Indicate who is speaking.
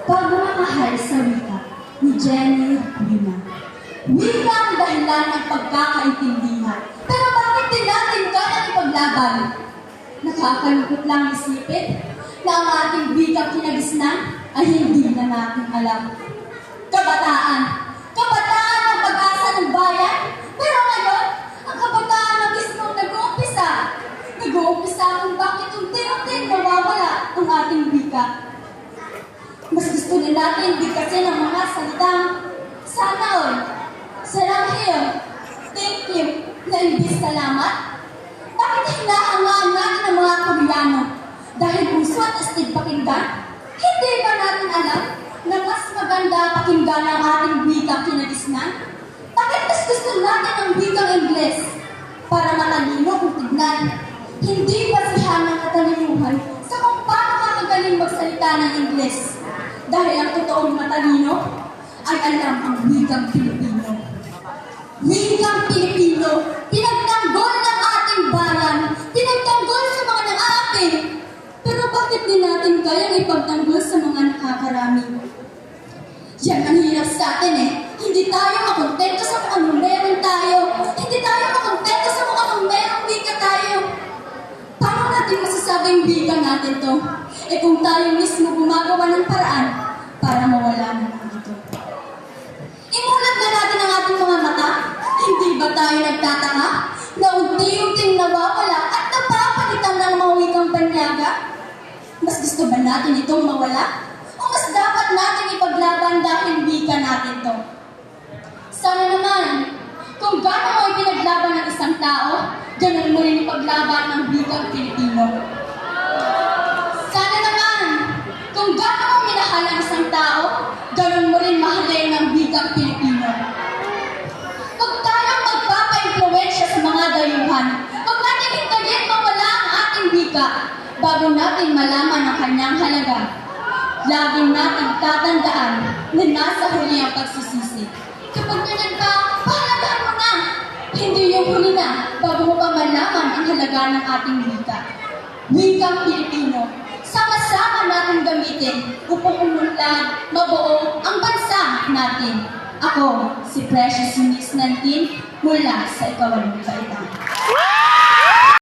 Speaker 1: Pagmamahal sa wika ni Jenny Rina. Wika ang dahilan ng pagkakaintindihan. Pero bakit din natin kaya ipaglaban? Nakakalungkot lang isipin na ang ating wikang kinagisnan ay hindi na natin alam. Kabataan. Kabataan ang pag-asa ng bayan. Pero ngayon, ang kabataan ang mismong nag-uumpisa. Nag-uumpisa kung bakit unti-unti nawawala ang ating wika. Mas gusto na natin bigkasin ang mga salitang sana all, salamat, thank you, na imbis salamat. Bakit hinahangaan natin ang mga Koreano? Dahil puso at astig pakinggan? Hindi ba natin alam na mas maganda pakinggan ang ating wikang kinagisnan? Bakit mas gusto natin ang wikang Ingles? Para matalino kung tignan. Hindi basihan ng katalinuhan sa kung paano makagaling magsalita ng Ingles. Dahil ang totoong matalino ay alam ang wikang Pilipino. Wikang Pilipino, pinagtanggol ng ating bayan, pinagtanggol sa mga nang-aapi. Pero bakit din natin kayang ipagtanggol sa mga nakakarami? Yan ang hirap sa atin eh. Hindi tayo makontento sa kung anong meron tayo. Hindi tayo makontento sa kung anong merong wika tayo. Paano natin masasabing wika natin to? Eh kung tayo mismo gumagawa ng paraan para mawala na ito. Imulat na natin ang ating mga mata. Hindi ba tayo nagtataka na unti-unting nawawala at napapalitan ng mga wikang banyaga? Mas gusto ba natin itong mawala? O mas dapat natin ipaglaban dahil wika natin to? Sana naman, kung gano'n mo ipinaglaban ng isang tao, gano'n mo rin ipaglaban ng wikang Pilipino. Sana naman, kung gano'n mo minahal ang isang tao, gano'n mo rin mahalin ng wikang Pilipino. Huwag tayong magpapa-impluwensya sa mga dayuhan. Huwag natin hintayin mawala ang ating wika bago natin malaman ang kanyang halaga. Lagi natin tatandaan na nasa huli ang pagsisisi. Kapag ganyan ka, pahalagahan mo na. Hindi yung huli na bago mo pa malaman ang halaga ng ating wika. Wikang Pilipino, sama-sama natin gamitin upang umunlad, mabuo ang bansa natin. Ako, si Precious Eunice Nantin, mula sa Ikawalong Kaitang.